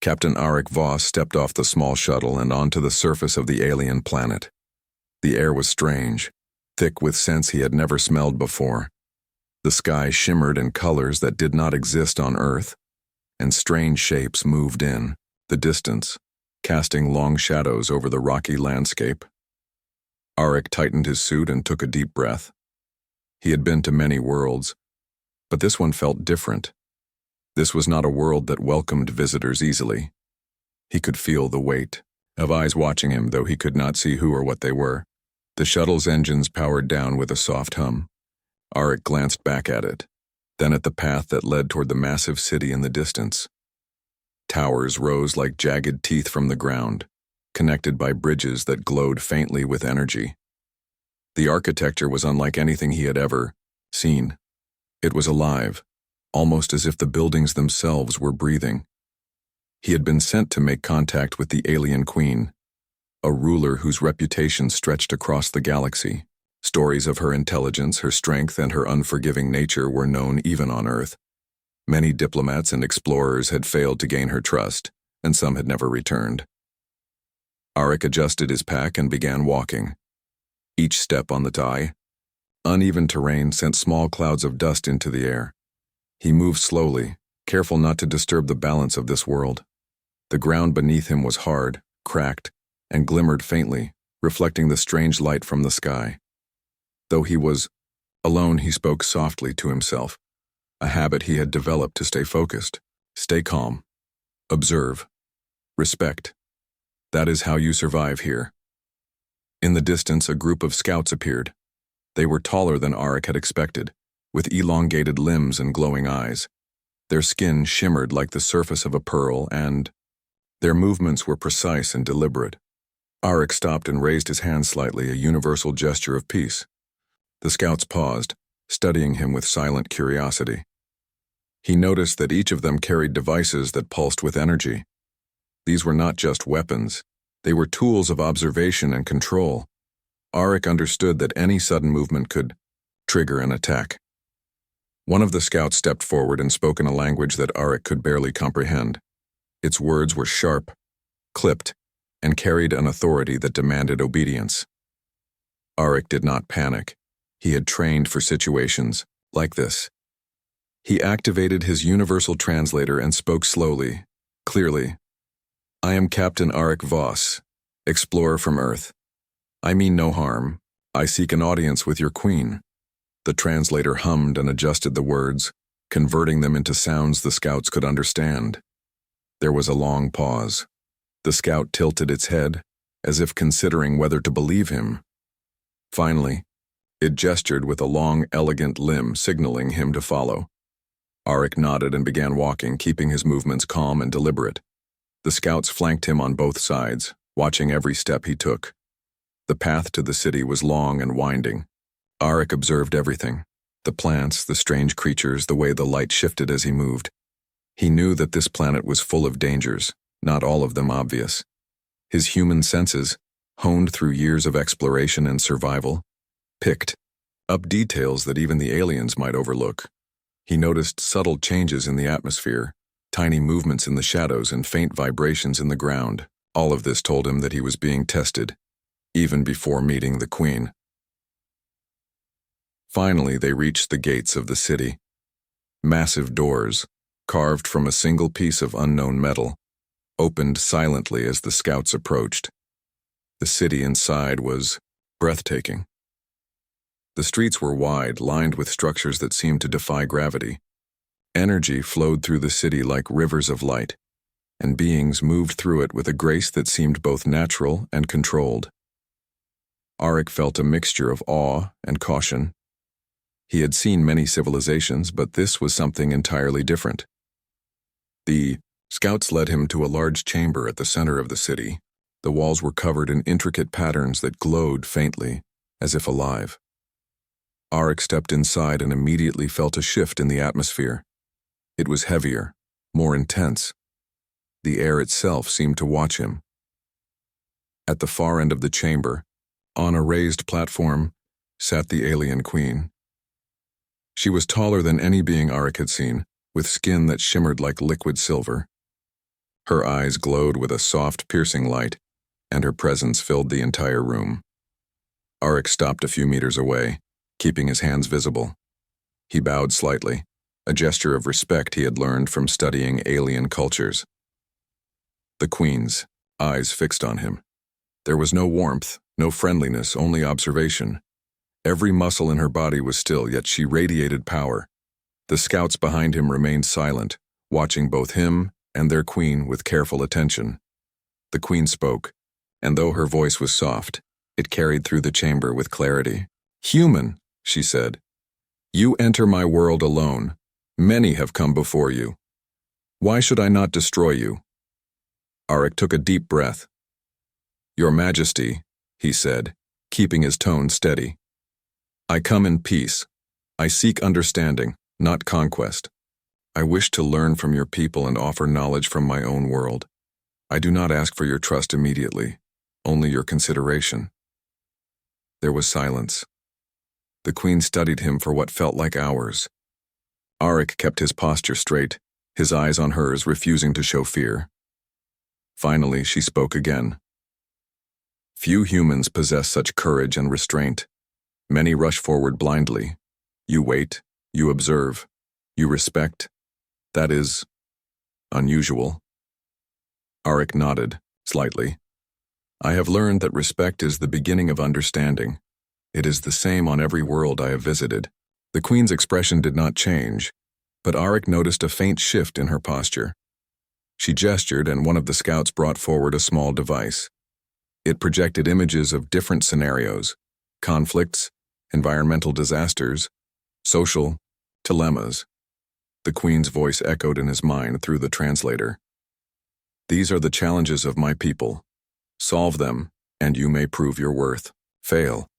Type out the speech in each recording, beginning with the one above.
Captain Arik Voss stepped off the small shuttle and onto the surface of the alien planet. The air was strange, thick with scents he had never smelled before. The sky shimmered in colors that did not exist on Earth, and strange shapes moved in the distance, casting long shadows over the rocky landscape. Arik tightened his suit and took a deep breath. He had been to many worlds, but this one felt different. This was not a world that welcomed visitors easily. He could feel the weight of eyes watching him, though he could not see who or what they were. The shuttle's engines powered down with a soft hum. Arik glanced back at it, then at the path that led toward the massive city in the distance. Towers rose like jagged teeth from the ground, connected by bridges that glowed faintly with energy. The architecture was unlike anything he had ever seen. It was alive, almost as if the buildings themselves were breathing. He had been sent to make contact with the alien queen, a ruler whose reputation stretched across the galaxy. Stories of her intelligence, her strength, and her unforgiving nature were known even on Earth. Many diplomats and explorers had failed to gain her trust, and some had never returned. Arik adjusted his pack and began walking. Each step on the tie, uneven terrain sent small clouds of dust into the air. He moved slowly, careful not to disturb the balance of this world. The ground beneath him was hard, cracked, and glimmered faintly, reflecting the strange light from the sky. Though he was alone, he spoke softly to himself, a habit he had developed to stay focused, stay calm, observe, respect. That is how you survive here. In the distance, a group of scouts appeared. They were taller than Arik had expected, with elongated limbs and glowing eyes. Their skin shimmered like the surface of a pearl, and their movements were precise and deliberate. Arik stopped and raised his hand slightly, a universal gesture of peace. The scouts paused, studying him with silent curiosity. He noticed that each of them carried devices that pulsed with energy. These were not just weapons. They were tools of observation and control. Arik understood that any sudden movement could trigger an attack. One of the scouts stepped forward and spoke in a language that Arik could barely comprehend. Its words were sharp, clipped, and carried an authority that demanded obedience. Arik did not panic. He had trained for situations like this. He activated his universal translator and spoke slowly, clearly. "I am Captain Arik Voss, explorer from Earth. I mean no harm. I seek an audience with your queen." The translator hummed and adjusted the words, converting them into sounds the scouts could understand. There was a long pause. The scout tilted its head, as if considering whether to believe him. Finally, it gestured with a long, elegant limb, signaling him to follow. Arik nodded and began walking, keeping his movements calm and deliberate. The scouts flanked him on both sides, watching every step he took. The path to the city was long and winding. Arik observed everything: the plants, the strange creatures, the way the light shifted as he moved. He knew that this planet was full of dangers, not all of them obvious. His human senses, honed through years of exploration and survival, picked up details that even the aliens might overlook. He noticed subtle changes in the atmosphere, tiny movements in the shadows and faint vibrations in the ground. All of this told him that he was being tested, even before meeting the queen. Finally, they reached the gates of the city. Massive doors, carved from a single piece of unknown metal, opened silently as the scouts approached. The city inside was breathtaking. The streets were wide, lined with structures that seemed to defy gravity. Energy flowed through the city like rivers of light, and beings moved through it with a grace that seemed both natural and controlled. Arik felt a mixture of awe and caution. He had seen many civilizations, but this was something entirely different. The scouts led him to a large chamber at the center of the city. The walls were covered in intricate patterns that glowed faintly, as if alive. Arik stepped inside and immediately felt a shift in the atmosphere. It was heavier, more intense. The air itself seemed to watch him. At the far end of the chamber, on a raised platform, sat the alien queen. She was taller than any being Arik had seen, with skin that shimmered like liquid silver. Her eyes glowed with a soft, piercing light, and her presence filled the entire room. Arik stopped a few meters away, keeping his hands visible. He bowed slightly, a gesture of respect he had learned from studying alien cultures. The Queen's eyes fixed on him. There was no warmth, no friendliness, only observation. Every muscle in her body was still, yet she radiated power. The scouts behind him remained silent, watching both him and their queen with careful attention. The Queen spoke, and though her voice was soft, it carried through the chamber with clarity. "Human," she said, "you enter my world alone. Many have come before you. Why should I not destroy you?" Arik took a deep breath. "Your Majesty," he said, keeping his tone steady. "I come in peace. I seek understanding, not conquest. I wish to learn from your people and offer knowledge from my own world. I do not ask for your trust immediately, only your consideration." There was silence. The Queen studied him for what felt like hours. Arik kept his posture straight, his eyes on hers, refusing to show fear. Finally, she spoke again. "Few humans possess such courage and restraint. Many rush forward blindly. You wait, you observe, you respect. That is unusual." Arik nodded, slightly. "I have learned that respect is the beginning of understanding. It is the same on every world I have visited." The Queen's expression did not change, but Arik noticed a faint shift in her posture. She gestured, and one of the scouts brought forward a small device. It projected images of different scenarios: conflicts, environmental disasters, social dilemmas. The Queen's voice echoed in his mind through the translator. "These are the challenges of my people. Solve them, and you may prove your worth. Fail,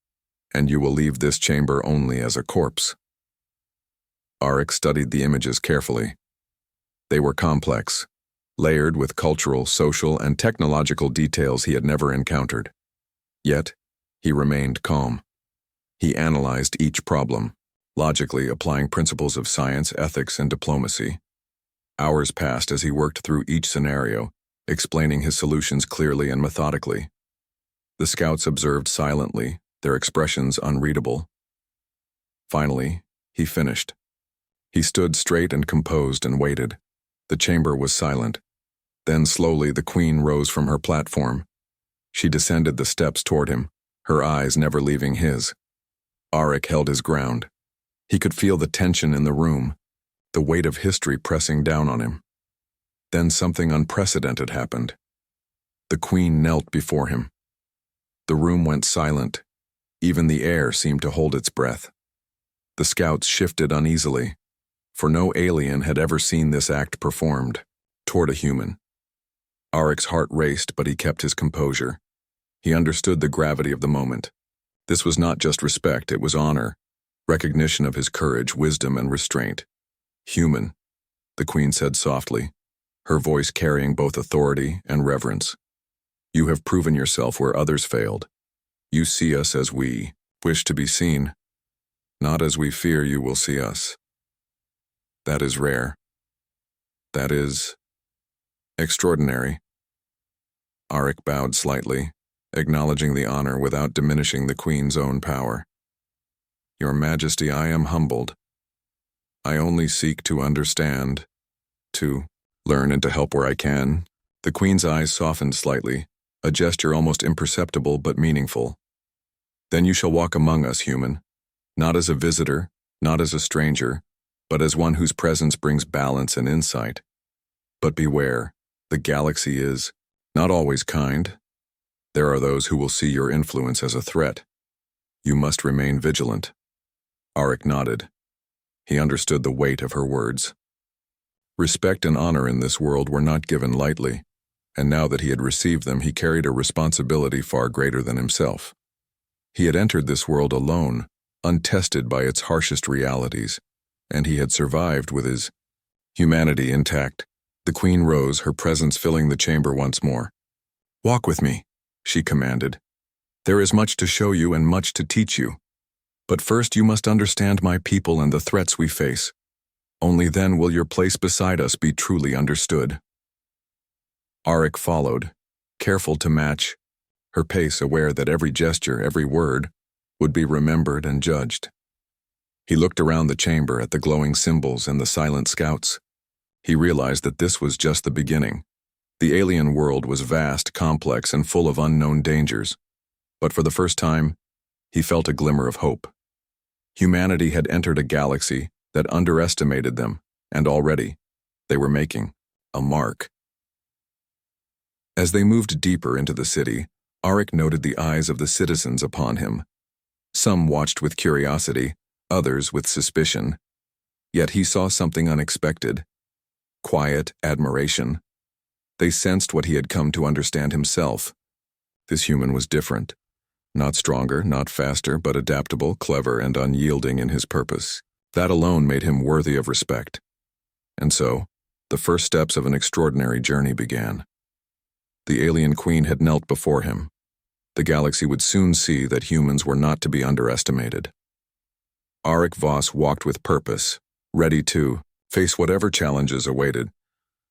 and you will leave this chamber only as a corpse." Arik studied the images carefully. They were complex, layered with cultural, social, and technological details he had never encountered. Yet, he remained calm. He analyzed each problem, logically applying principles of science, ethics, and diplomacy. Hours passed as he worked through each scenario, explaining his solutions clearly and methodically. The scouts observed silently, their expressions unreadable. Finally, he finished. He stood straight and composed and waited. The chamber was silent. Then slowly the Queen rose from her platform. She descended the steps toward him, her eyes never leaving his. Arik held his ground. He could feel the tension in the room, the weight of history pressing down on him. Then something unprecedented happened. The Queen knelt before him. The room went silent. Even the air seemed to hold its breath. The scouts shifted uneasily, for no alien had ever seen this act performed toward a human. Arik's heart raced, but he kept his composure. He understood the gravity of the moment. This was not just respect, it was honor, recognition of his courage, wisdom, and restraint. "Human," the Queen said softly, her voice carrying both authority and reverence. "You have proven yourself where others failed. You see us as we wish to be seen, not as we fear you will see us. That is rare. That is extraordinary." Arik bowed slightly, acknowledging the honor without diminishing the Queen's own power. "Your Majesty, I am humbled. I only seek to understand, to learn and to help where I can." The Queen's eyes softened slightly, a gesture almost imperceptible but meaningful. "Then you shall walk among us, human, not as a visitor, not as a stranger, but as one whose presence brings balance and insight. But beware, the galaxy is not always kind. There are those who will see your influence as a threat. You must remain vigilant." Arik nodded. He understood the weight of her words. Respect and honor in this world were not given lightly, and now that he had received them, he carried a responsibility far greater than himself. He had entered this world alone, untested by its harshest realities, and he had survived with his humanity intact. The Queen rose, her presence filling the chamber once more. "Walk with me," she commanded. "There is much to show you and much to teach you. But first you must understand my people and the threats we face. Only then will your place beside us be truly understood." Arik followed, careful to match her pace, aware that every gesture, every word, would be remembered and judged. He looked around the chamber at the glowing symbols and the silent scouts. He realized that this was just the beginning. The alien world was vast, complex, and full of unknown dangers. But for the first time, he felt a glimmer of hope. Humanity had entered a galaxy that underestimated them, and already, they were making a mark. As they moved deeper into the city, Arik noted the eyes of the citizens upon him. Some watched with curiosity, others with suspicion. Yet he saw something unexpected. Quiet admiration. They sensed what he had come to understand himself. This human was different. Not stronger, not faster, but adaptable, clever, and unyielding in his purpose. That alone made him worthy of respect. And so, the first steps of an extraordinary journey began. The alien queen had knelt before him. The galaxy would soon see that humans were not to be underestimated. Arik Voss walked with purpose, ready to face whatever challenges awaited,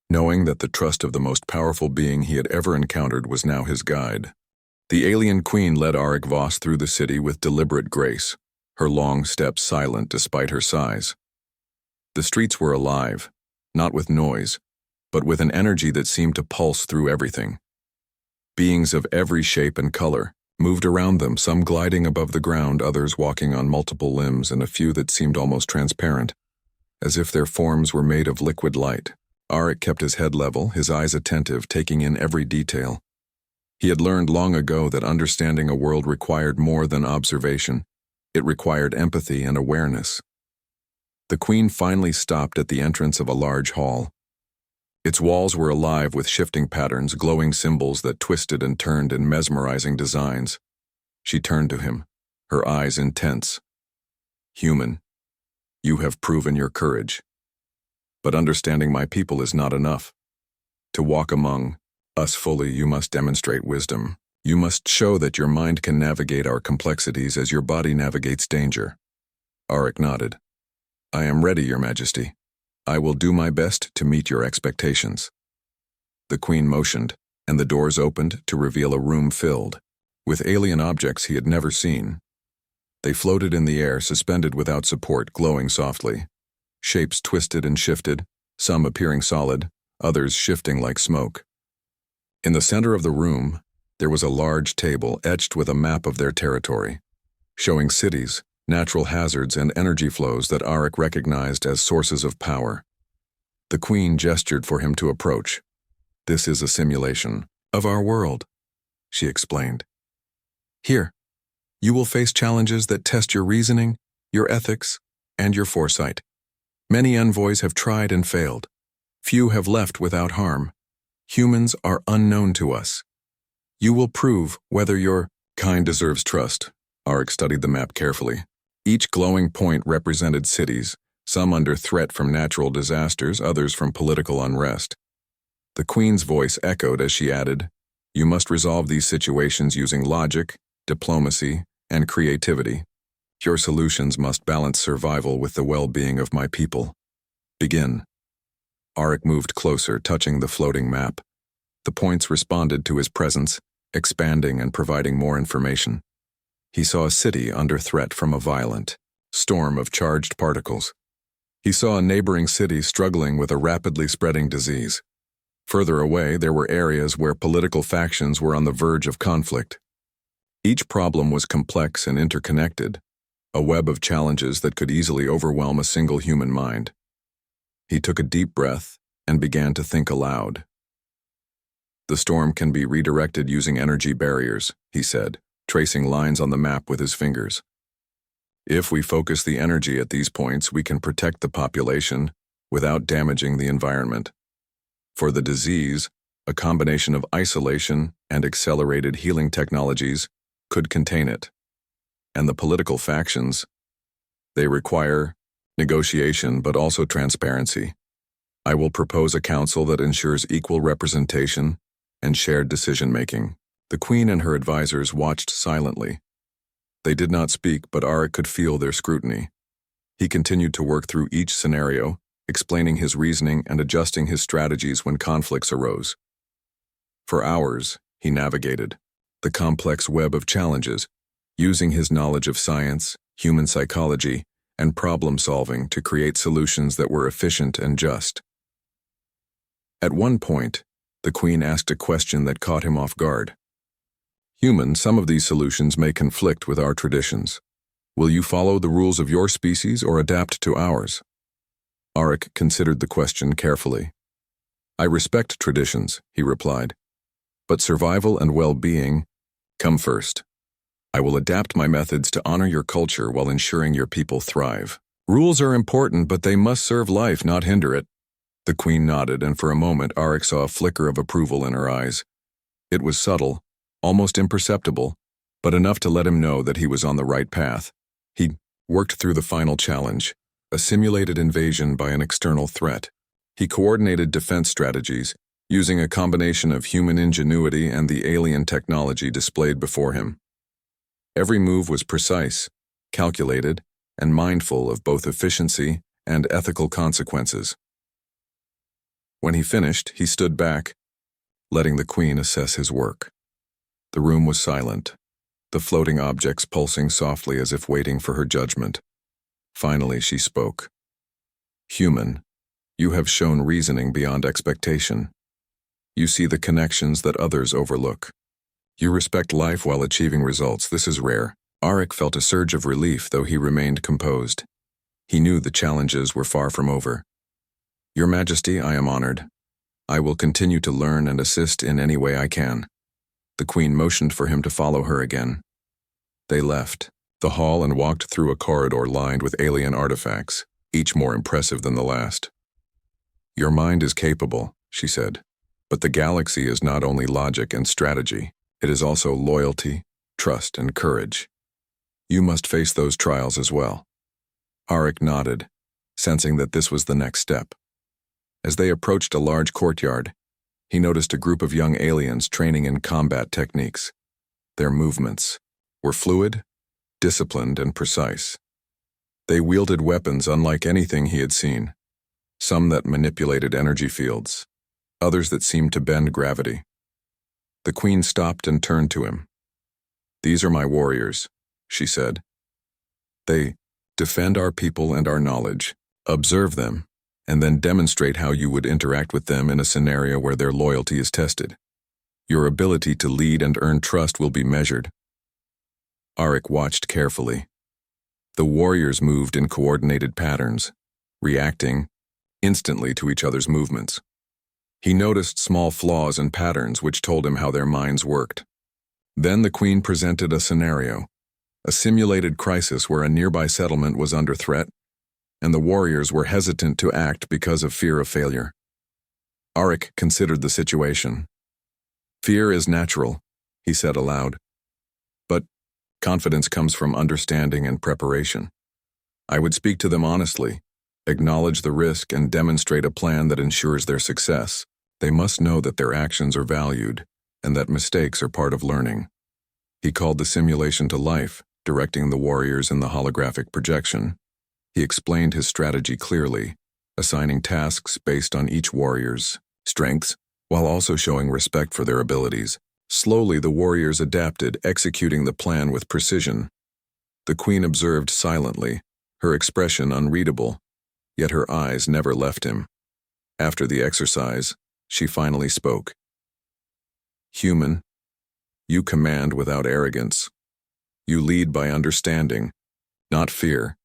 knowing that the trust of the most powerful being he had ever encountered was now his guide. The alien queen led Arik Voss through the city with deliberate grace, her long steps silent despite her size. The streets were alive, not with noise, but with an energy that seemed to pulse through everything. Beings of every shape and color moved around them, some gliding above the ground, others walking on multiple limbs, and a few that seemed almost transparent, as if their forms were made of liquid light. Arik kept his head level, his eyes attentive, taking in every detail. He had learned long ago that understanding a world required more than observation. It required empathy and awareness. The queen finally stopped at the entrance of a large hall. Its walls were alive with shifting patterns, glowing symbols that twisted and turned in mesmerizing designs. She turned to him, her eyes intense. "Human, you have proven your courage. But understanding my people is not enough. To walk among us fully, you must demonstrate wisdom. You must show that your mind can navigate our complexities as your body navigates danger." Arik nodded. "I am ready, Your Majesty. I will do my best to meet your expectations." The queen motioned, and the doors opened to reveal a room filled with alien objects he had never seen. They floated in the air, suspended without support, glowing softly. Shapes twisted and shifted, some appearing solid, others shifting like smoke. In the center of the room, there was a large table etched with a map of their territory, showing cities, natural hazards, and energy flows that Arik recognized as sources of power. The queen gestured for him to approach. "This is a simulation of our world," she explained. "Here, you will face challenges that test your reasoning, your ethics, and your foresight. Many envoys have tried and failed. Few have left without harm. Humans are unknown to us. You will prove whether your kind deserves trust." Arik studied the map carefully. Each glowing point represented cities, some under threat from natural disasters, others from political unrest. The queen's voice echoed as she added, "You must resolve these situations using logic, diplomacy, and creativity. Your solutions must balance survival with the well-being of my people. Begin." Arik moved closer, touching the floating map. The points responded to his presence, expanding and providing more information. He saw a city under threat from a violent storm of charged particles. He saw a neighboring city struggling with a rapidly spreading disease. Further away, there were areas where political factions were on the verge of conflict. Each problem was complex and interconnected, a web of challenges that could easily overwhelm a single human mind. He took a deep breath and began to think aloud. "The storm can be redirected using energy barriers," he said, tracing lines on the map with his fingers. "If we focus the energy at these points, we can protect the population without damaging the environment. For the disease, a combination of isolation and accelerated healing technologies could contain it. And the political factions, they require negotiation but also transparency. I will propose a council that ensures equal representation and shared decision-making." The queen and her advisors watched silently. They did not speak, but Arik could feel their scrutiny. He continued to work through each scenario, explaining his reasoning and adjusting his strategies when conflicts arose. For hours, he navigated the complex web of challenges, using his knowledge of science, human psychology, and problem-solving to create solutions that were efficient and just. At one point, the Queen asked a question that caught him off guard. "Human, some of these solutions may conflict with our traditions. Will you follow the rules of your species or adapt to ours?" Arik considered the question carefully. "I respect traditions," he replied, "but survival and well-being come first. I will adapt my methods to honor your culture while ensuring your people thrive. Rules are important, but they must serve life, not hinder it." The Queen nodded, and for a moment Arik saw a flicker of approval in her eyes. It was subtle, almost imperceptible, but enough to let him know that he was on the right path. He worked through the final challenge, a simulated invasion by an external threat. He coordinated defense strategies, using a combination of human ingenuity and the alien technology displayed before him. Every move was precise, calculated, and mindful of both efficiency and ethical consequences. When he finished, he stood back, letting the Queen assess his work. The room was silent, the floating objects pulsing softly as if waiting for her judgment. Finally, she spoke. "Human, you have shown reasoning beyond expectation. You see the connections that others overlook. You respect life while achieving results. This is rare." Arik felt a surge of relief, though he remained composed. He knew the challenges were far from over. "Your Majesty, I am honored. I will continue to learn and assist in any way I can." The Queen motioned for him to follow her again. They left the hall and walked through a corridor lined with alien artifacts, each more impressive than the last. "Your mind is capable," she said, "but the galaxy is not only logic and strategy, it is also loyalty, trust, and courage. You must face those trials as well." Arik nodded, sensing that this was the next step. As they approached a large courtyard, he noticed a group of young aliens training in combat techniques. Their movements were fluid, disciplined, and precise. They wielded weapons unlike anything he had seen, some that manipulated energy fields, others that seemed to bend gravity. The Queen stopped and turned to him. "These are my warriors," she said. "They defend our people and our knowledge. Observe them, and then demonstrate how you would interact with them in a scenario where their loyalty is tested. Your ability to lead and earn trust will be measured." Arik watched carefully. The warriors moved in coordinated patterns, reacting instantly to each other's movements. He noticed small flaws and patterns which told him how their minds worked. Then the Queen presented a scenario, a simulated crisis where a nearby settlement was under threat, and the warriors were hesitant to act because of fear of failure. Arik considered the situation. "Fear is natural," he said aloud, "but confidence comes from understanding and preparation. I would speak to them honestly, acknowledge the risk, and demonstrate a plan that ensures their success. They must know that their actions are valued and that mistakes are part of learning." He called the simulation to life, directing the warriors in the holographic projection. He explained his strategy clearly, assigning tasks based on each warrior's strengths, while also showing respect for their abilities. Slowly, the warriors adapted, executing the plan with precision. The Queen observed silently, her expression unreadable, yet her eyes never left him. After the exercise, she finally spoke. "Human, you command without arrogance. You lead by understanding, not fear.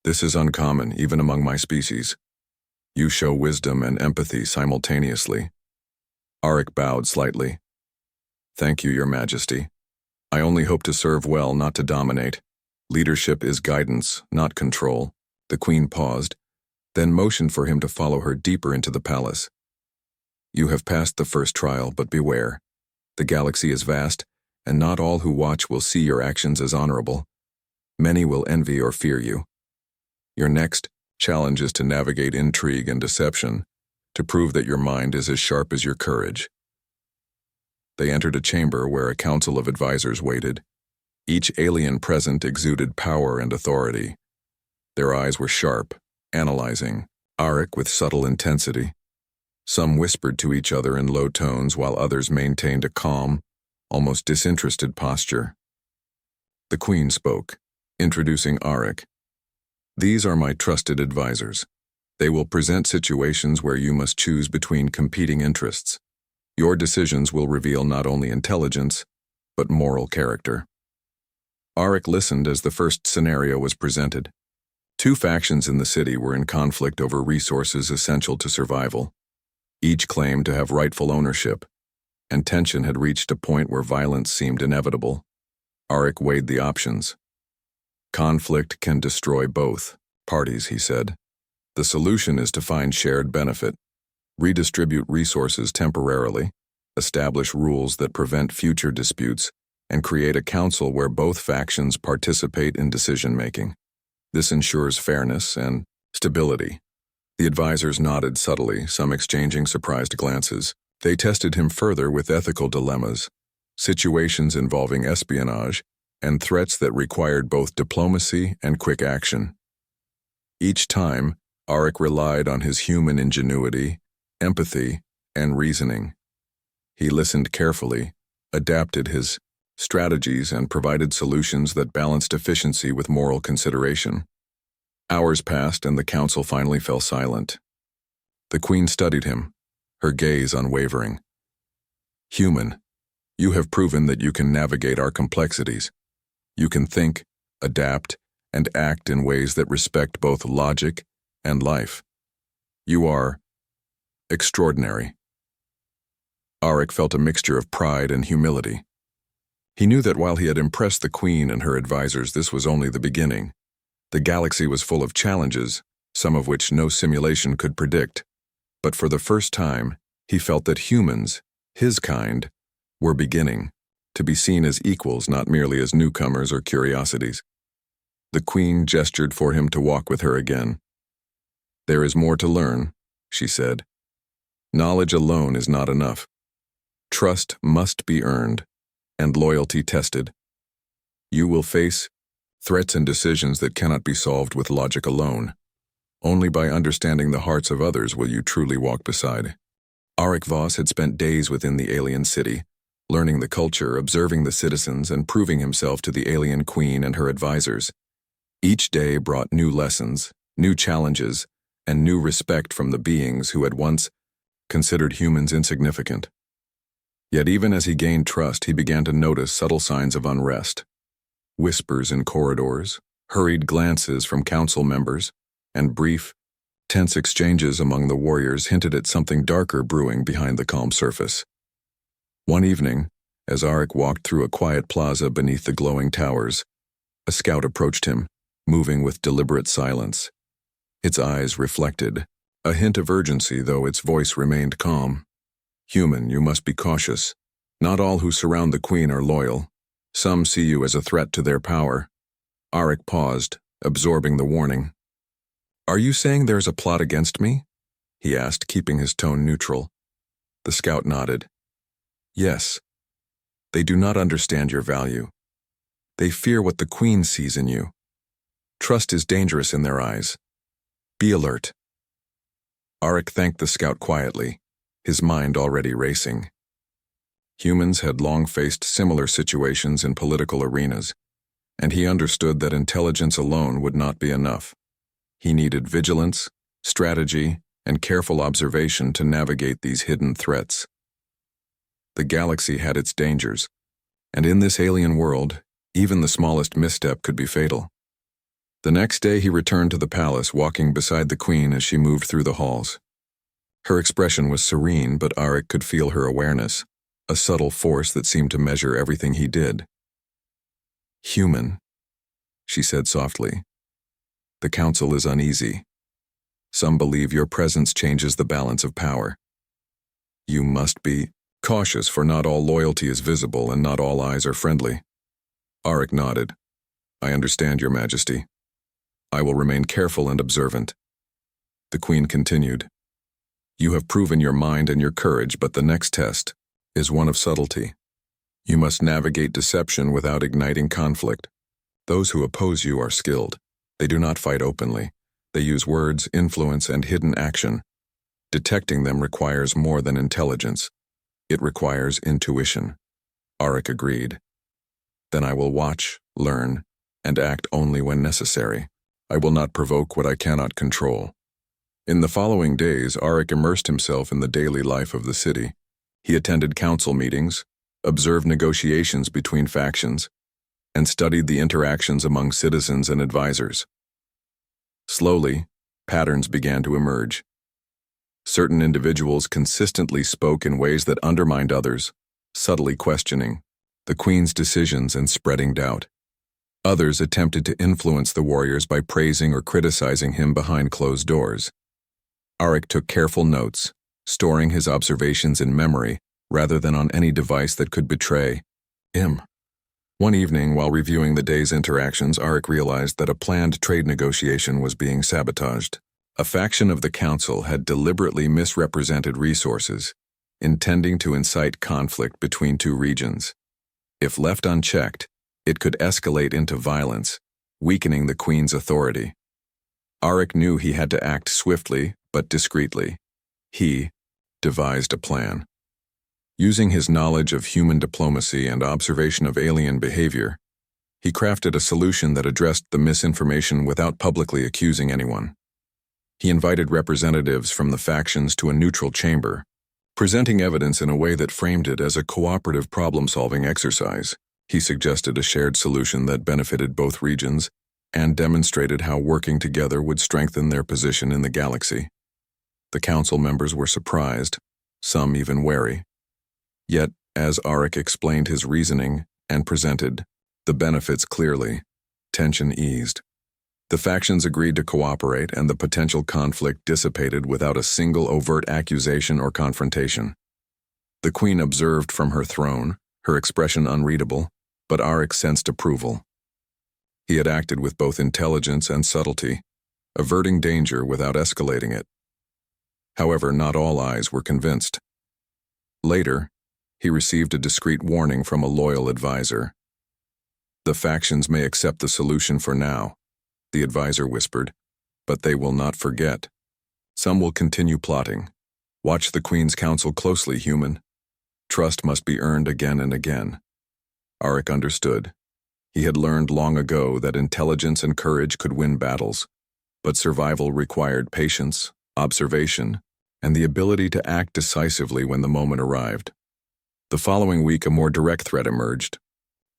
This is uncommon, even among my species. You show wisdom and empathy simultaneously." Arik bowed slightly. "Thank you, Your Majesty. I only hope to serve well, not to dominate. Leadership is guidance, not control." The Queen paused, then motioned for him to follow her deeper into the palace. "You have passed the first trial, but beware. The galaxy is vast, and not all who watch will see your actions as honorable. Many will envy or fear you. Your next challenge is to navigate intrigue and deception, to prove that your mind is as sharp as your courage." They entered a chamber where a council of advisors waited. Each alien present exuded power and authority. Their eyes were sharp, analyzing, Arik with subtle intensity. Some whispered to each other in low tones while others maintained a calm, almost disinterested posture. The Queen spoke, introducing Arik. "These are my trusted advisors. They will present situations where you must choose between competing interests. Your decisions will reveal not only intelligence, but moral character." Arik listened as the first scenario was presented. Two factions in the city were in conflict over resources essential to survival. Each claimed to have rightful ownership, and tension had reached a point where violence seemed inevitable. Arik weighed the options. "Conflict can destroy both parties," he said. "The solution is to find shared benefit, redistribute resources temporarily, establish rules that prevent future disputes, and create a council where both factions participate in decision-making. This ensures fairness and stability." The advisors nodded subtly, some exchanging surprised glances. They tested him further with ethical dilemmas, situations involving espionage, and threats that required both diplomacy and quick action. Each time, Arik relied on his human ingenuity, empathy, and reasoning. He listened carefully, adapted his strategies, and provided solutions that balanced efficiency with moral consideration. Hours passed, and the council finally fell silent. The Queen studied him, her gaze unwavering. "Human, you have proven that you can navigate our complexities. You can think, adapt, and act in ways that respect both logic and life. You are extraordinary." Arik felt a mixture of pride and humility. He knew that while he had impressed the Queen and her advisors, this was only the beginning. The galaxy was full of challenges, some of which no simulation could predict. But for the first time, he felt that humans, his kind, were beginning to be seen as equals, not merely as newcomers or curiosities. The Queen gestured for him to walk with her again. "There is more to learn," she said. "Knowledge alone is not enough. Trust must be earned, and loyalty tested. You will face threats and decisions that cannot be solved with logic alone. Only by understanding the hearts of others will you truly walk beside." Arik Voss had spent days within the alien city, learning the culture, observing the citizens, and proving himself to the alien Queen and her advisors. Each day brought new lessons, new challenges, and new respect from the beings who had once considered humans insignificant. Yet even as he gained trust, he began to notice subtle signs of unrest. Whispers in corridors, hurried glances from council members, and brief, tense exchanges among the warriors hinted at something darker brewing behind the calm surface. One evening, as Arik walked through a quiet plaza beneath the glowing towers, a scout approached him, moving with deliberate silence. Its eyes reflected a hint of urgency, though its voice remained calm. "Human, you must be cautious. Not all who surround the Queen are loyal. Some see you as a threat to their power." Arik paused, absorbing the warning. "Are you saying there's a plot against me?" he asked, keeping his tone neutral. The scout nodded. "Yes. They do not understand your value. They fear what the Queen sees in you. Trust is dangerous in their eyes. Be alert." Arik thanked the scout quietly, his mind already racing. Humans had long faced similar situations in political arenas, and he understood that intelligence alone would not be enough. He needed vigilance, strategy, and careful observation to navigate these hidden threats. The galaxy had its dangers, and in this alien world, even the smallest misstep could be fatal. The next day he returned to the palace, walking beside the Queen as she moved through the halls. Her expression was serene, but Arik could feel her awareness, a subtle force that seemed to measure everything he did. "Human," she said softly. "The council is uneasy. Some believe your presence changes the balance of power. You must be cautious, for not all loyalty is visible and not all eyes are friendly." Arik nodded. "I understand, Your Majesty. I will remain careful and observant." The Queen continued. "You have proven your mind and your courage, but the next test is one of subtlety. You must navigate deception without igniting conflict. Those who oppose you are skilled. They do not fight openly. They use words, influence, and hidden action. Detecting them requires more than intelligence. It requires intuition. Arik agreed. Then I will watch, learn, and act only when necessary. I will not provoke what I cannot control. In the following days, Arik immersed himself in the daily life of the city. He attended council meetings, observed negotiations between factions, and studied the interactions among citizens and advisors. Slowly, patterns began to emerge. Certain individuals consistently spoke in ways that undermined others, subtly questioning the Queen's decisions and spreading doubt. Others attempted to influence the warriors by praising or criticizing him behind closed doors. Arik took careful notes, storing his observations in memory rather than on any device that could betray him. One evening, while reviewing the day's interactions, Arik realized that a planned trade negotiation was being sabotaged. A faction of the council had deliberately misrepresented resources, intending to incite conflict between two regions. If left unchecked, it could escalate into violence, weakening the Queen's authority. Arik knew he had to act swiftly but discreetly. He devised a plan. Using his knowledge of human diplomacy and observation of alien behavior, he crafted a solution that addressed the misinformation without publicly accusing anyone. He invited representatives from the factions to a neutral chamber, presenting evidence in a way that framed it as a cooperative problem-solving exercise. He suggested a shared solution that benefited both regions and demonstrated how working together would strengthen their position in the galaxy. The council members were surprised, some even wary. Yet, as Arik explained his reasoning and presented the benefits clearly, tension eased. The factions agreed to cooperate, and the potential conflict dissipated without a single overt accusation or confrontation. The Queen observed from her throne, her expression unreadable, but Arik sensed approval. He had acted with both intelligence and subtlety, averting danger without escalating it. However, not all eyes were convinced. Later, he received a discreet warning from a loyal advisor. "The factions may accept the solution for now," the advisor whispered, "but they will not forget. Some will continue plotting. Watch the Queen's counsel closely, human. Trust must be earned again and again." Arik understood. He had learned long ago that intelligence and courage could win battles, but survival required patience, observation, and the ability to act decisively when the moment arrived. The following week, a more direct threat emerged.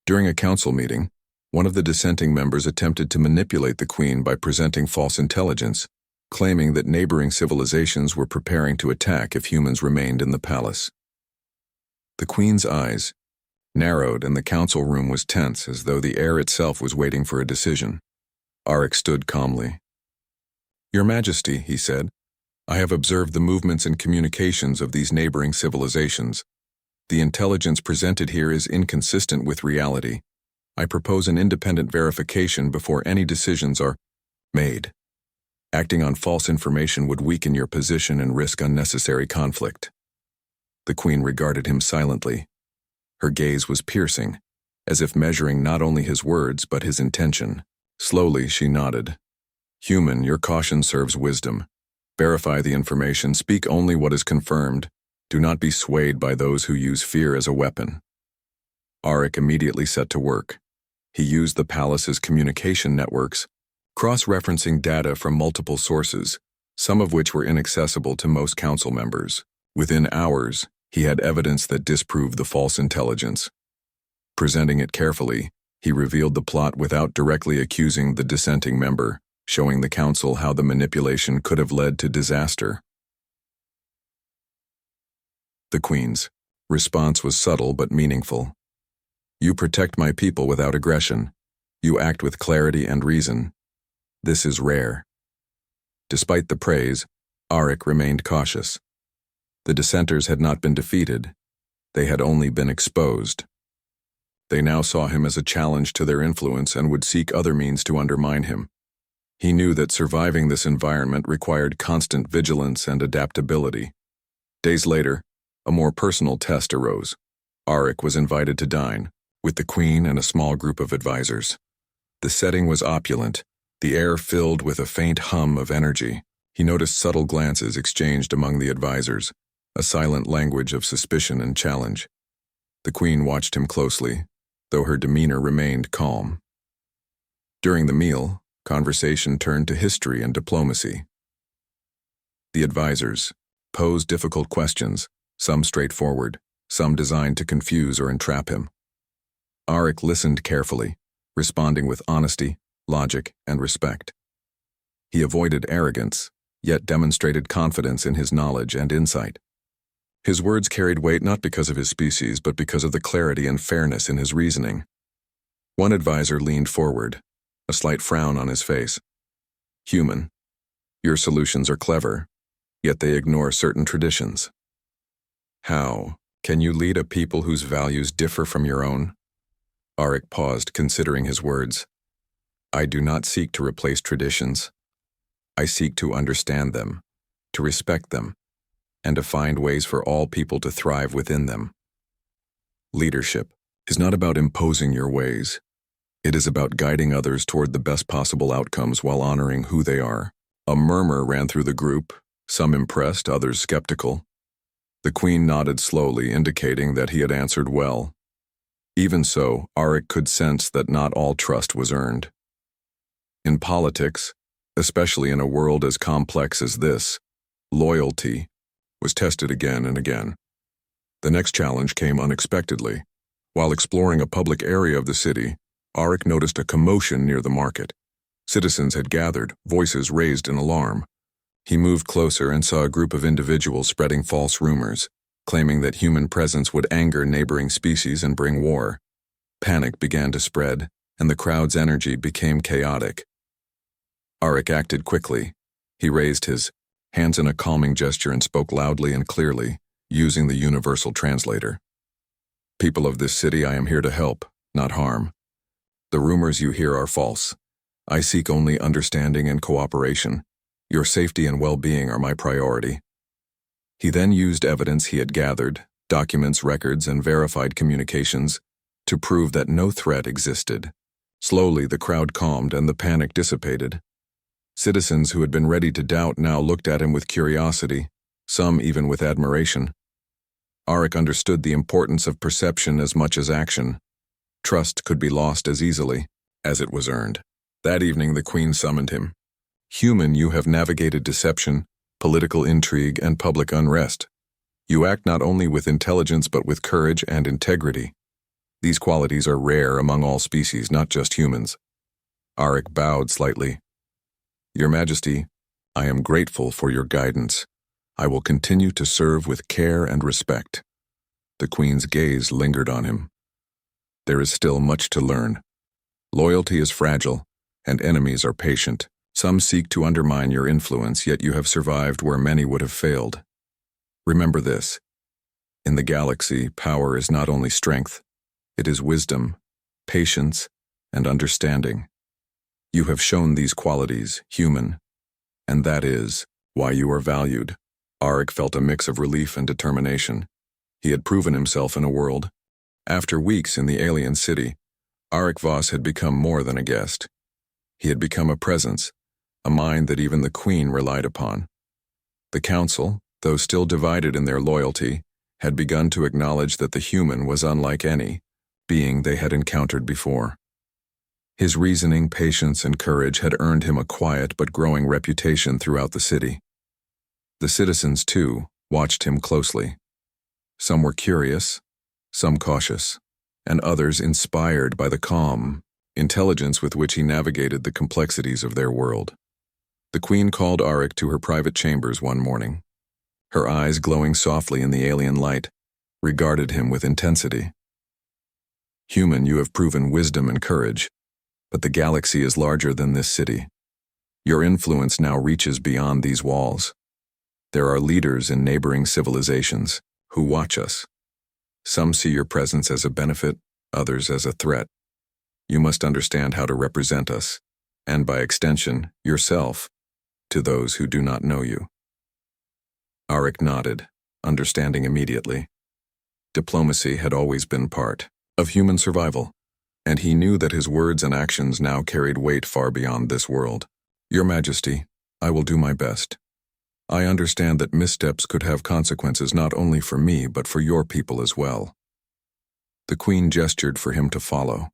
During a council meeting, one of the dissenting members attempted to manipulate the Queen by presenting false intelligence, claiming that neighboring civilizations were preparing to attack if humans remained in the palace. The Queen's eyes narrowed, and the council room was tense, as though the air itself was waiting for a decision. Arik stood calmly. "Your Majesty," he said, "I have observed the movements and communications of these neighboring civilizations. The intelligence presented here is inconsistent with reality. I propose an independent verification before any decisions are made. Acting on false information would weaken your position and risk unnecessary conflict." The Queen regarded him silently. Her gaze was piercing, as if measuring not only his words but his intention. Slowly, she nodded. "Human, your caution serves wisdom. Verify the information, speak only what is confirmed. Do not be swayed by those who use fear as a weapon." Arik immediately set to work. He used the palace's communication networks, cross-referencing data from multiple sources, some of which were inaccessible to most council members. Within hours, he had evidence that disproved the false intelligence. Presenting it carefully, he revealed the plot without directly accusing the dissenting member, showing the council how the manipulation could have led to disaster. The Queen's response was subtle but meaningful. "You protect my people without aggression. You act with clarity and reason. This is rare." Despite the praise, Arik remained cautious. The dissenters had not been defeated. They had only been exposed. They now saw him as a challenge to their influence and would seek other means to undermine him. He knew that surviving this environment required constant vigilance and adaptability. Days later, a more personal test arose. Arik was invited to dine, with the Queen and a small group of advisors. The setting was opulent, the air filled with a faint hum of energy. He noticed subtle glances exchanged among the advisors, a silent language of suspicion and challenge. The Queen watched him closely, though her demeanor remained calm. During the meal, conversation turned to history and diplomacy. The advisors posed difficult questions, some straightforward, some designed to confuse or entrap him. Arik listened carefully, responding with honesty, logic, and respect. He avoided arrogance, yet demonstrated confidence in his knowledge and insight. His words carried weight not because of his species, but because of the clarity and fairness in his reasoning. One advisor leaned forward, a slight frown on his face. "Human, your solutions are clever, yet they ignore certain traditions. How can you lead a people whose values differ from your own?" Arik paused, considering his words. "I do not seek to replace traditions. I seek to understand them, to respect them, and to find ways for all people to thrive within them. Leadership is not about imposing your ways. It is about guiding others toward the best possible outcomes while honoring who they are." A murmur ran through the group, some impressed, others skeptical. The Queen nodded slowly, indicating that he had answered well. Even so, Arik could sense that not all trust was earned. In politics, especially in a world as complex as this, loyalty was tested again and again. The next challenge came unexpectedly. While exploring a public area of the city, Arik noticed a commotion near the market. Citizens had gathered, voices raised in alarm. He moved closer and saw a group of individuals spreading false rumors, claiming that human presence would anger neighboring species and bring war. Panic began to spread, and the crowd's energy became chaotic. Arik acted quickly. He raised his hands in a calming gesture and spoke loudly and clearly, using the universal translator. "People of this city, I am here to help, not harm. The rumors you hear are false. I seek only understanding and cooperation. Your safety and well-being are my priority." He then used evidence he had gathered, documents, records, and verified communications, to prove that no threat existed. Slowly, the crowd calmed and the panic dissipated. Citizens who had been ready to doubt now looked at him with curiosity, some even with admiration. Arik understood the importance of perception as much as action. Trust could be lost as easily as it was earned. That evening, the Queen summoned him. "Human, you have navigated deception, political intrigue, and public unrest. You act not only with intelligence but with courage and integrity. These qualities are rare among all species, not just humans." Arik bowed slightly. "Your Majesty, I am grateful for your guidance. I will continue to serve with care and respect." The Queen's gaze lingered on him. "There is still much to learn. Loyalty is fragile, and enemies are patient. Some seek to undermine your influence, yet you have survived where many would have failed. Remember this: in the galaxy, power is not only strength, it is wisdom, patience, and understanding. You have shown these qualities, human, and that is why you are valued." Arik felt a mix of relief and determination. He had proven himself in a world. After weeks in the alien city, Arik Voss had become more than a guest. He had become a presence, a mind that even the Queen relied upon. The Council, though still divided in their loyalty, had begun to acknowledge that the human was unlike any being they had encountered before. His reasoning, patience, and courage had earned him a quiet but growing reputation throughout the city. The citizens, too, watched him closely. Some were curious, some cautious, and others inspired by the calm intelligence with which he navigated the complexities of their world. The Queen called Arik to her private chambers one morning. Her eyes, glowing softly in the alien light, regarded him with intensity. "Human, you have proven wisdom and courage, but the galaxy is larger than this city. Your influence now reaches beyond these walls. There are leaders in neighboring civilizations who watch us. Some see your presence as a benefit, others as a threat. You must understand how to represent us, and by extension, yourself, to those who do not know you." Arik nodded, understanding immediately. Diplomacy had always been part of human survival, and he knew that his words and actions now carried weight far beyond this world. "Your Majesty, I will do my best. I understand that missteps could have consequences not only for me but for your people as well. The Queen gestured for him to follow.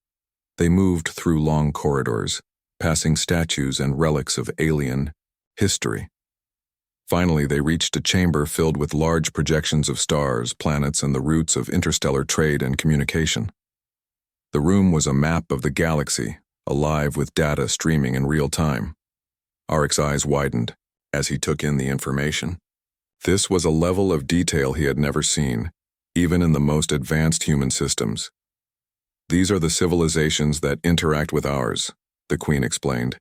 They moved through long corridors, passing statues and relics of alien history. Finally, they reached a chamber filled with large projections of stars, planets, and the routes of interstellar trade and communication. The room was a map of the galaxy, alive with data streaming in real time. Arik's eyes widened as he took in the information. This was a level of detail he had never seen, even in the most advanced human systems. These are the civilizations that interact with ours, the Queen explained.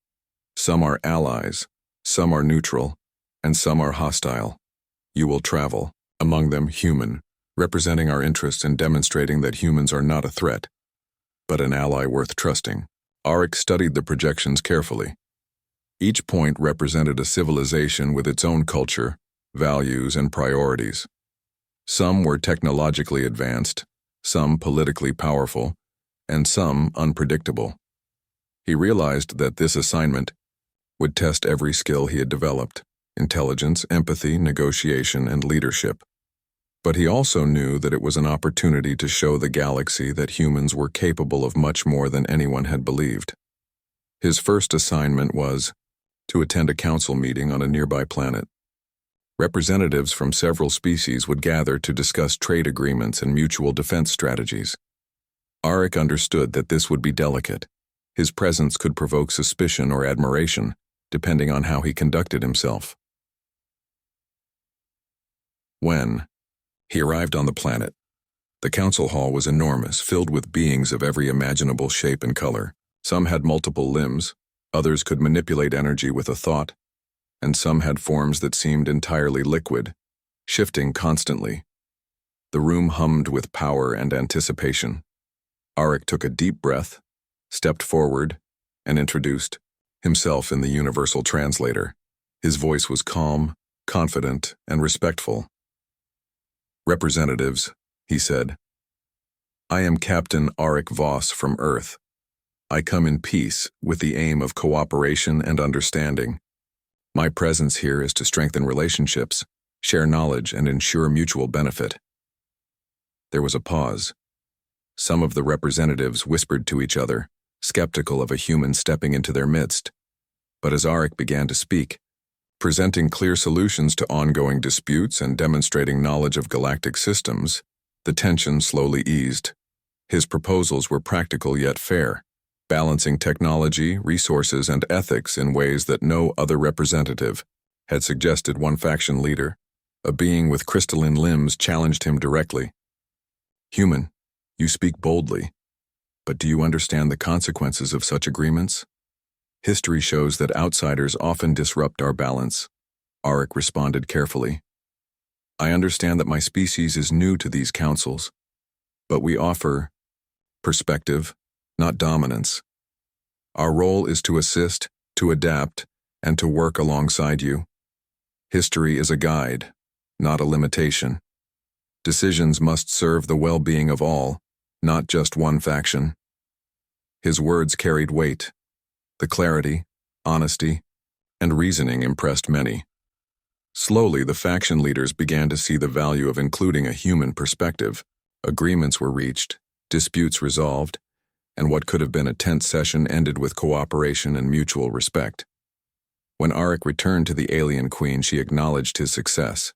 Some are allies, some are neutral, and some are hostile. You will travel, among them human, representing our interests and demonstrating that humans are not a threat, but an ally worth trusting. Arik studied the projections carefully. Each point represented a civilization with its own culture, values, and priorities. Some were technologically advanced, some politically powerful, and some unpredictable. He realized that this assignment would test every skill he had developed: intelligence, empathy, negotiation, and leadership. But he also knew that it was an opportunity to show the galaxy that humans were capable of much more than anyone had believed. His first assignment was to attend a council meeting on a nearby planet. Representatives from several species would gather to discuss trade agreements and mutual defense strategies. Arik understood that this would be delicate. His presence could provoke suspicion or admiration, depending on how he conducted himself. When he arrived on the planet, the council hall was enormous, filled with beings of every imaginable shape and color. Some had multiple limbs, others could manipulate energy with a thought, and some had forms that seemed entirely liquid, shifting constantly. The room hummed with power and anticipation. Arik took a deep breath, stepped forward, and introduced himself in the universal translator. His voice was calm, confident, and respectful. "Representatives," he said, "I am Captain Arik Voss from Earth. I come in peace with the aim of cooperation and understanding. My presence here is to strengthen relationships, share knowledge, and ensure mutual benefit." There was a pause. Some of the representatives whispered to each other, skeptical of a human stepping into their midst. But as Arik began to speak, presenting clear solutions to ongoing disputes and demonstrating knowledge of galactic systems, the tension slowly eased. His proposals were practical yet fair, balancing technology, resources, and ethics in ways that no other representative had suggested. One faction leader, a being with crystalline limbs, challenged him directly. "Human, you speak boldly, but do you understand the consequences of such agreements? History shows that outsiders often disrupt our balance." Arik responded carefully. "I understand that my species is new to these councils, but we offer perspective, not dominance. Our role is to assist, to adapt, and to work alongside you. History is a guide, not a limitation. Decisions must serve the well-being of all, not just one faction." His words carried weight. The clarity, honesty, and reasoning impressed many. Slowly, the faction leaders began to see the value of including a human perspective. Agreements were reached, disputes resolved, and what could have been a tense session ended with cooperation and mutual respect. When Arik returned to the alien queen, she acknowledged his success.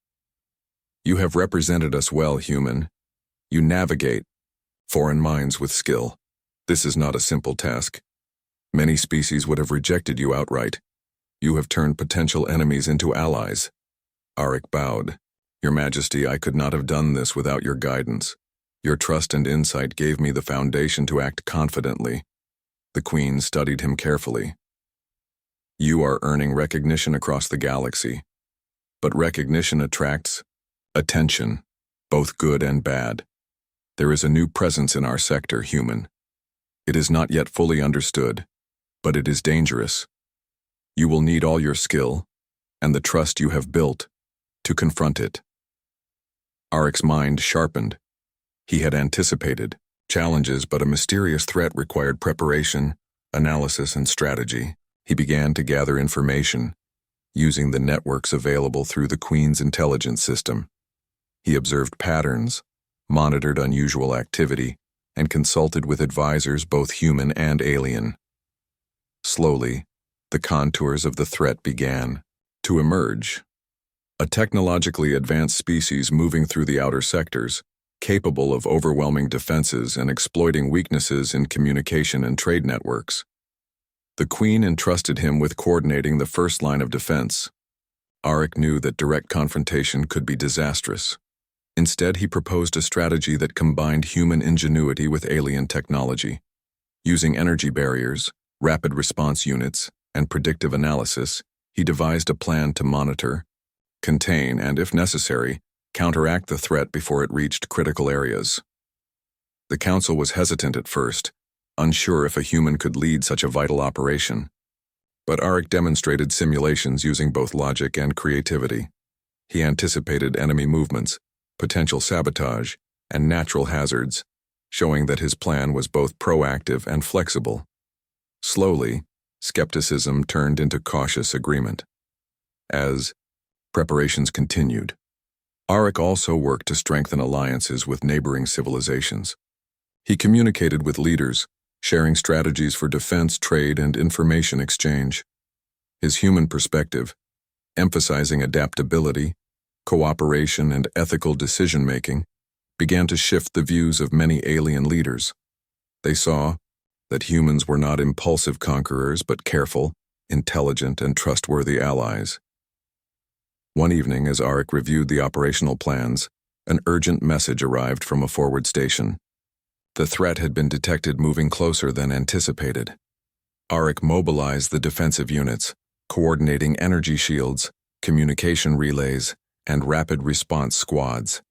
"You have represented us well, human. You navigate foreign minds with skill. This is not a simple task. Many species would have rejected you outright. You have turned potential enemies into allies." Arik bowed. "Your Majesty, I could not have done this without your guidance. Your trust and insight gave me the foundation to act confidently." The Queen studied him carefully. "You are earning recognition across the galaxy, but recognition attracts attention, both good and bad. There is a new presence in our sector, human. It is not yet fully understood, but it is dangerous. You will need all your skill and the trust you have built to confront it." Arik's mind sharpened. He had anticipated challenges, but a mysterious threat required preparation, analysis, and strategy. He began to gather information, using the networks available through the Queen's intelligence system. He observed patterns, monitored unusual activity, and consulted with advisors both human and alien. Slowly, the contours of the threat began to emerge. A technologically advanced species moving through the outer sectors, capable of overwhelming defenses and exploiting weaknesses in communication and trade networks. The Queen entrusted him with coordinating the first line of defense. Arik knew that direct confrontation could be disastrous. Instead, he proposed a strategy that combined human ingenuity with alien technology. Using energy barriers, rapid response units, and predictive analysis, he devised a plan to monitor, contain, and, if necessary, counteract the threat before it reached critical areas. The Council was hesitant at first, unsure if a human could lead such a vital operation. But Arik demonstrated simulations using both logic and creativity. He anticipated enemy movements, potential sabotage, and natural hazards, showing that his plan was both proactive and flexible. Slowly, skepticism turned into cautious agreement. As preparations continued, Arik also worked to strengthen alliances with neighboring civilizations. He communicated with leaders, sharing strategies for defense, trade, and information exchange. His human perspective, emphasizing adaptability, cooperation, and ethical decision-making, began to shift the views of many alien leaders. They saw that humans were not impulsive conquerors but careful, intelligent, and trustworthy allies. One evening, as Arik reviewed the operational plans, an urgent message arrived from a forward station. The threat had been detected moving closer than anticipated. Arik mobilized the defensive units, coordinating energy shields, communication relays, and rapid response squads.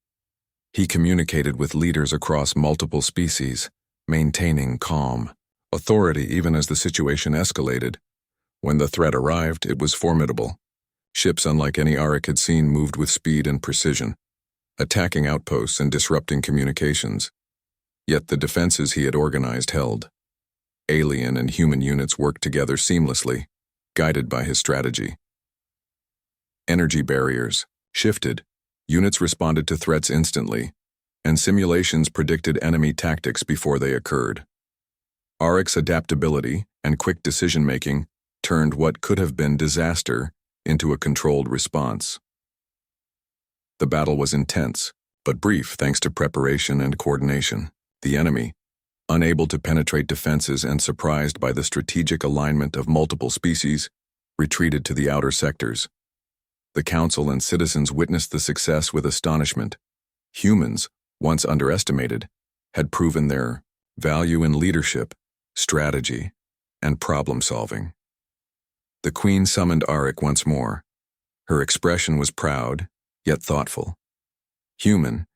He communicated with leaders across multiple species, maintaining calm authority even as the situation escalated. When the threat arrived, it was formidable. Ships unlike any Arik had seen moved with speed and precision, attacking outposts and disrupting communications. Yet the defenses he had organized held. Alien and human units worked together seamlessly, guided by his strategy. Energy barriers shifted, units responded to threats instantly, and simulations predicted enemy tactics before they occurred. Arik's adaptability and quick decision-making turned what could have been disaster into a controlled response. The battle was intense, but brief thanks to preparation and coordination. The enemy, unable to penetrate defenses and surprised by the strategic alignment of multiple species, retreated to the outer sectors. The Council and citizens witnessed the success with astonishment. Humans, once underestimated, had proven their value in leadership, strategy, and problem-solving. The Queen summoned Arik once more. Her expression was proud, yet thoughtful. "Human,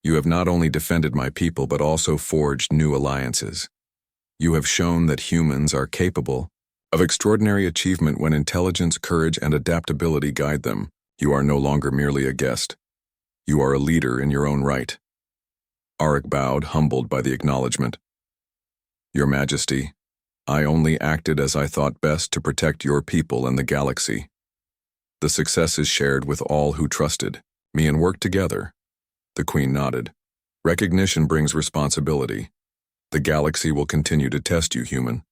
you have not only defended my people but also forged new alliances. You have shown that humans are capable of extraordinary achievement when intelligence, courage, and adaptability guide them. You are no longer merely a guest. You are a leader in your own right." Arik bowed, humbled by the acknowledgement. "Your Majesty, I only acted as I thought best to protect your people and the galaxy. The success is shared with all who trusted me and worked together." The Queen nodded. "Recognition brings responsibility. The galaxy will continue to test you, human.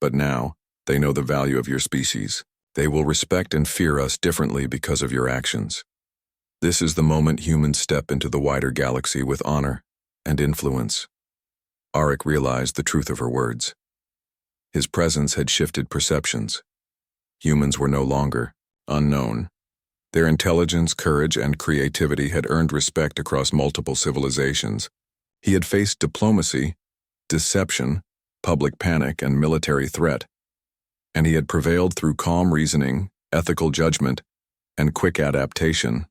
But now, they know the value of your species. They will respect and fear us differently because of your actions. This is the moment humans step into the wider galaxy with honor and influence." Arik realized the truth of her words. His presence had shifted perceptions. Humans were no longer unknown. Their intelligence, courage, and creativity had earned respect across multiple civilizations. He had faced diplomacy, deception, public panic, and military threat, and he had prevailed through calm reasoning, ethical judgment, and quick adaptation.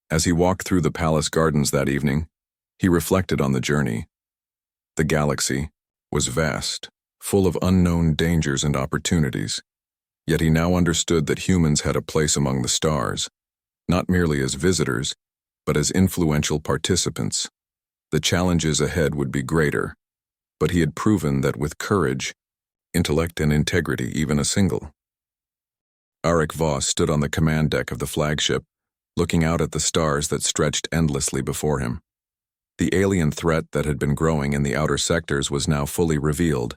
As he walked through the palace gardens that evening, he reflected on the journey. The galaxy was vast, full of unknown dangers and opportunities. Yet he now understood that humans had a place among the stars, not merely as visitors, but as influential participants. The challenges ahead would be greater, but he had proven that with courage, intellect, and integrity, even a single Arik Voss stood on the command deck of the flagship, looking out at the stars that stretched endlessly before him. The alien threat that had been growing in the outer sectors was now fully revealed.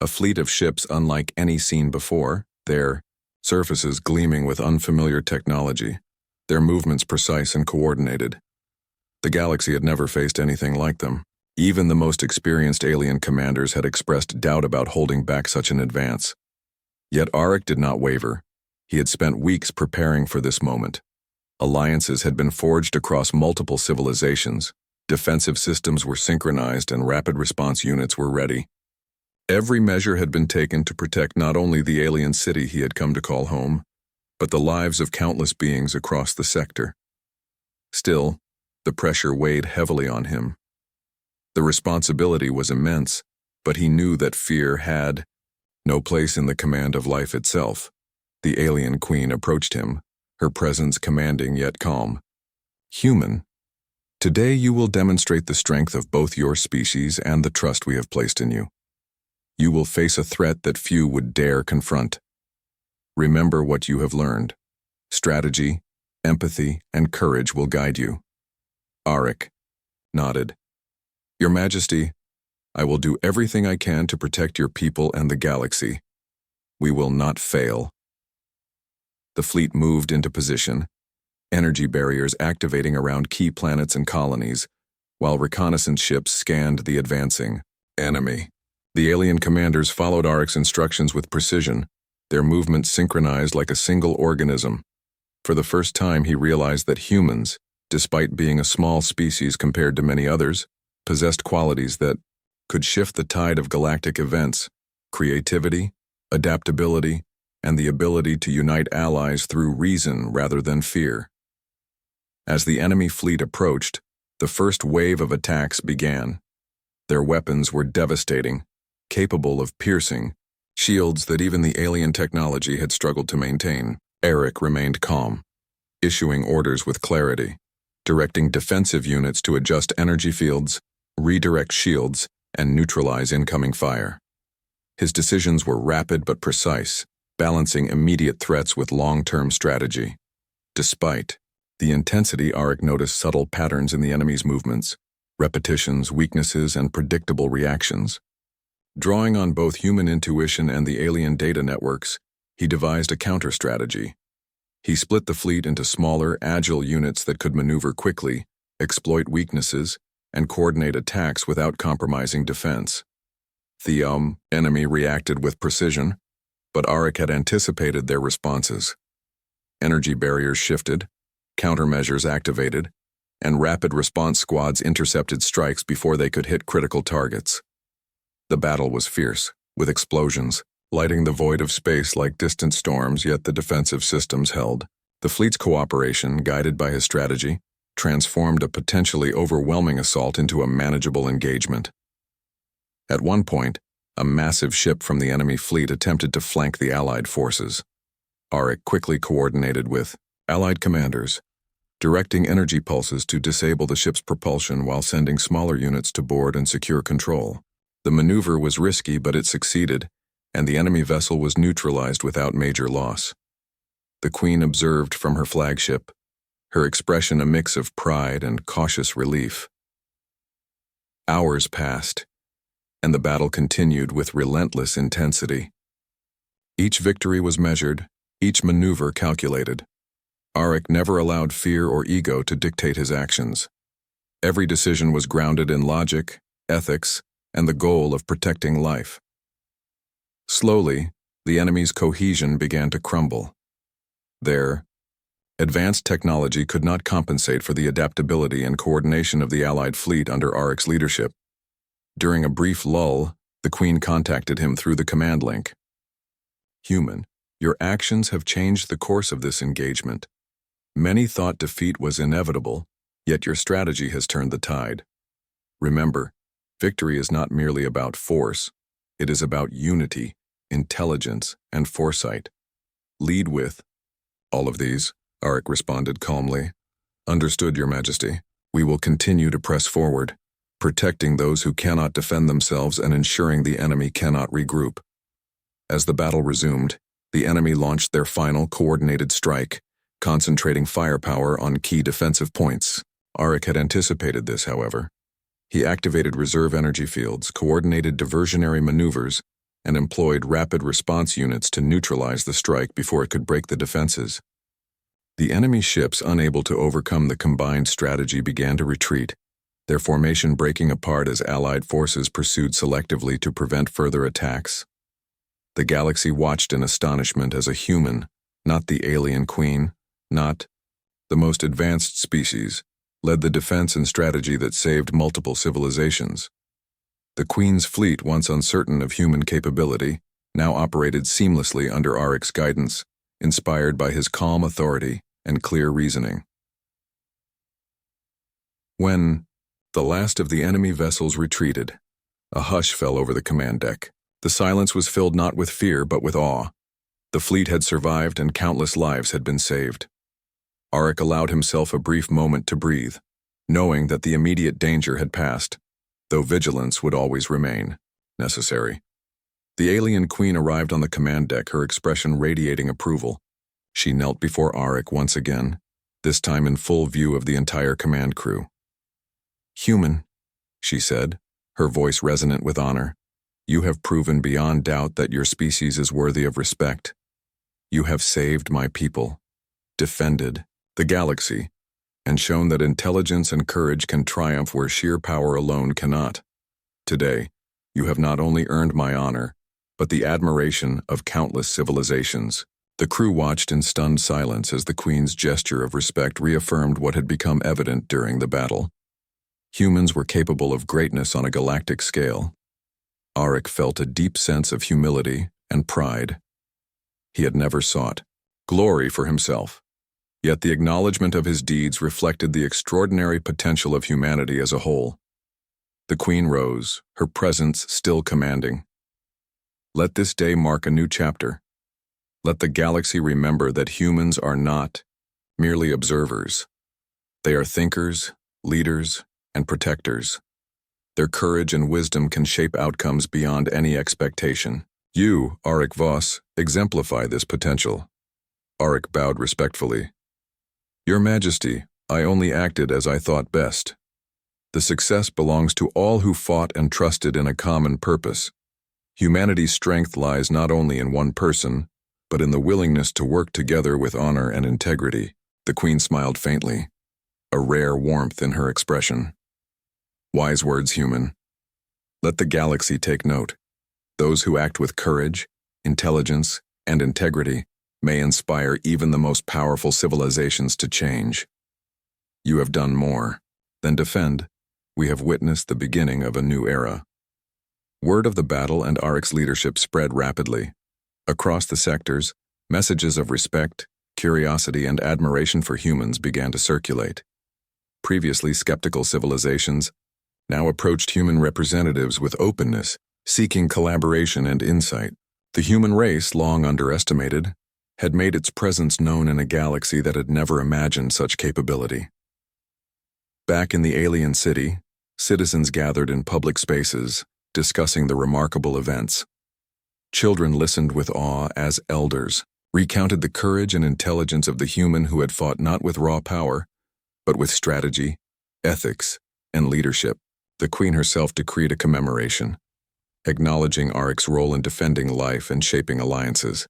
A fleet of ships unlike any seen before, their surfaces gleaming with unfamiliar technology, their movements precise and coordinated. The galaxy had never faced anything like them. Even the most experienced alien commanders had expressed doubt about holding back such an advance. Yet Arik did not waver. He had spent weeks preparing for this moment. Alliances had been forged across multiple civilizations. Defensive systems were synchronized and rapid response units were ready. Every measure had been taken to protect not only the alien city he had come to call home, but the lives of countless beings across the sector. Still, the pressure weighed heavily on him. The responsibility was immense, but he knew that fear had no place in the command of life itself. The alien queen approached him, her presence commanding yet calm. "Human, today you will demonstrate the strength of both your species and the trust we have placed in you. You will face a threat that few would dare confront. Remember what you have learned. Strategy, empathy, and courage will guide you." Arik nodded. "Your Majesty, I will do everything I can to protect your people and the galaxy. We will not fail." The fleet moved into position, energy barriers activating around key planets and colonies, while reconnaissance ships scanned the advancing enemy. The alien commanders followed Arik's instructions with precision, their movements synchronized like a single organism. For the first time, he realized that humans, despite being a small species compared to many others, possessed qualities that could shift the tide of galactic events: creativity, adaptability, and the ability to unite allies through reason rather than fear. As the enemy fleet approached, the first wave of attacks began. Their weapons were devastating, capable of piercing shields that even the alien technology had struggled to maintain. Arik remained calm, issuing orders with clarity, directing defensive units to adjust energy fields, redirect shields, and neutralize incoming fire. His decisions were rapid but precise, balancing immediate threats with long-term strategy. Despite the intensity, Arik noticed subtle patterns in the enemy's movements, repetitions, weaknesses, and predictable reactions. Drawing on both human intuition and the alien data networks, he devised a counter-strategy. He split the fleet into smaller, agile units that could maneuver quickly, exploit weaknesses, and coordinate attacks without compromising defense. The enemy reacted with precision, but Arik had anticipated their responses. Energy barriers shifted, countermeasures activated, and rapid response squads intercepted strikes before they could hit critical targets. The battle was fierce, with explosions, lighting the void of space like distant storms, yet the defensive systems held. The fleet's cooperation, guided by his strategy, transformed a potentially overwhelming assault into a manageable engagement. At one point, a massive ship from the enemy fleet attempted to flank the Allied forces. Arik quickly coordinated with Allied commanders, directing energy pulses to disable the ship's propulsion while sending smaller units to board and secure control. The maneuver was risky, but it succeeded, and the enemy vessel was neutralized without major loss. The Queen observed from her flagship, her expression a mix of pride and cautious relief. Hours passed, and the battle continued with relentless intensity. Each victory was measured, each maneuver calculated. Arik never allowed fear or ego to dictate his actions. Every decision was grounded in logic, ethics, and the goal of protecting life. Slowly, the enemy's cohesion began to crumble. Their advanced technology could not compensate for the adaptability and coordination of the Allied fleet under Arik's leadership. During a brief lull, the Queen contacted him through the command link. "Human, your actions have changed the course of this engagement. Many thought defeat was inevitable, yet your strategy has turned the tide. Remember, victory is not merely about force, it is about unity, intelligence, and foresight. Lead with all of these," Arik responded calmly. "Understood, Your Majesty. We will continue to press forward, protecting those who cannot defend themselves and ensuring the enemy cannot regroup." As the battle resumed, The enemy launched their final coordinated strike, concentrating firepower on key defensive points. Auric had anticipated this, however. He activated reserve energy fields, coordinated diversionary maneuvers, and employed rapid response units to neutralize the strike before it could break the defenses. The enemy ships, unable to overcome the combined strategy, began to retreat, their formation breaking apart as Allied forces pursued selectively to prevent further attacks. The galaxy watched in astonishment as a human, not the alien queen, not the most advanced species, led the defense and strategy that saved multiple civilizations. The Queen's fleet, once uncertain of human capability, now operated seamlessly under Auric's guidance, inspired by his calm authority and clear reasoning. When the last of the enemy vessels retreated, a hush fell over the command deck. The silence was filled not with fear but with awe. The fleet had survived and countless lives had been saved. Auric allowed himself a brief moment to breathe, knowing that the immediate danger had passed, though vigilance would always remain necessary. The alien queen arrived on the command deck, her expression radiating approval. She knelt before Auric once again, this time in full view of the entire command crew. "Human," she said, her voice resonant with honor, "you have proven beyond doubt that your species is worthy of respect. You have saved my people, defended the galaxy, and shown that intelligence and courage can triumph where sheer power alone cannot. Today, you have not only earned my honor, but the admiration of countless civilizations." The crew watched in stunned silence as the Queen's gesture of respect reaffirmed what had become evident during the battle. Humans were capable of greatness on a galactic scale. Auric felt a deep sense of humility and pride. He had never sought glory for himself, yet the acknowledgement of his deeds reflected the extraordinary potential of humanity as a whole. The Queen rose, her presence still commanding. "Let this day mark a new chapter. Let the galaxy remember that humans are not merely observers. They are thinkers, leaders, and protectors. Their courage and wisdom can shape outcomes beyond any expectation. You, Auric Voss, exemplify this potential." Auric bowed respectfully. "Your Majesty, I only acted as I thought best. The success belongs to all who fought and trusted in a common purpose. Humanity's strength lies not only in one person, but in the willingness to work together with honor and integrity." The Queen smiled faintly, a rare warmth in her expression. "Wise words, human. Let the galaxy take note. Those who act with courage, intelligence, and integrity may inspire even the most powerful civilizations to change. You have done more than defend. We have witnessed the beginning of a new era." Word of the battle and Auric's leadership spread rapidly. Across the sectors, messages of respect, curiosity, and admiration for humans began to circulate. Previously skeptical civilizations now approached human representatives with openness, seeking collaboration and insight. The human race, long underestimated, had made its presence known in a galaxy that had never imagined such capability. Back in the alien city, citizens gathered in public spaces, discussing the remarkable events. Children listened with awe as elders recounted the courage and intelligence of the human who had fought not with raw power, but with strategy, ethics, and leadership. The Queen herself decreed a commemoration, acknowledging Auric's role in defending life and shaping alliances,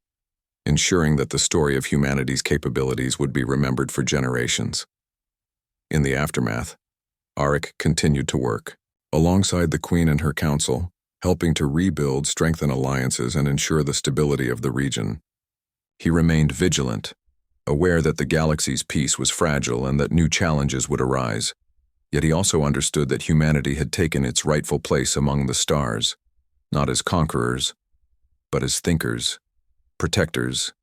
ensuring that the story of humanity's capabilities would be remembered for generations. In the aftermath, Auric continued to work, alongside the Queen and her council, helping to rebuild, strengthen alliances, and ensure the stability of the region. He remained vigilant, aware that the galaxy's peace was fragile and that new challenges would arise. Yet he also understood that humanity had taken its rightful place among the stars, not as conquerors, but as thinkers, protectors,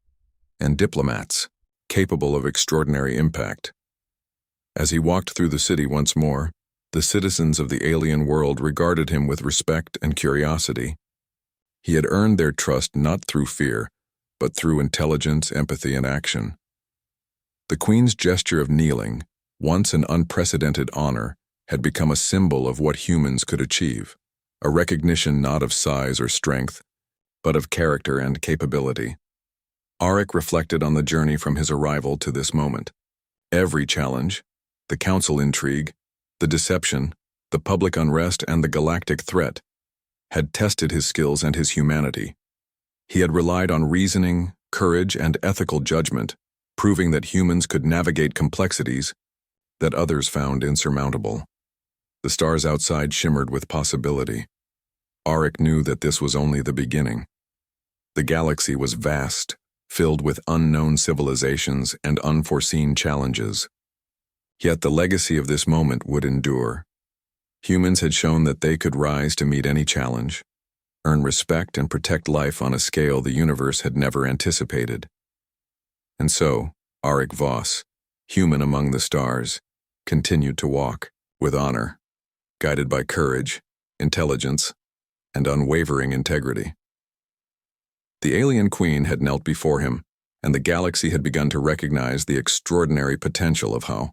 and diplomats, capable of extraordinary impact. As he walked through the city once more, the citizens of the alien world regarded him with respect and curiosity. He had earned their trust not through fear, but through intelligence, empathy, and action. The Queen's gesture of kneeling, once an unprecedented honor, had become a symbol of what humans could achieve, a recognition not of size or strength, but of character and capability. Auric reflected on the journey from his arrival to this moment. Every challenge, the council intrigue, the deception, the public unrest, and the galactic threat, had tested his skills and his humanity. He had relied on reasoning, courage, and ethical judgment, proving that humans could navigate complexities that others found insurmountable. The stars outside shimmered with possibility. Auric knew that this was only the beginning. The galaxy was vast, filled with unknown civilizations and unforeseen challenges. Yet the legacy of this moment would endure. Humans had shown that they could rise to meet any challenge, earn respect, and protect life on a scale the universe had never anticipated. And so, Auric Voss, human among the stars, continued to walk with honor, guided by courage, intelligence, and unwavering integrity. The alien queen had knelt before him, and the galaxy had begun to recognize the extraordinary potential of HFY.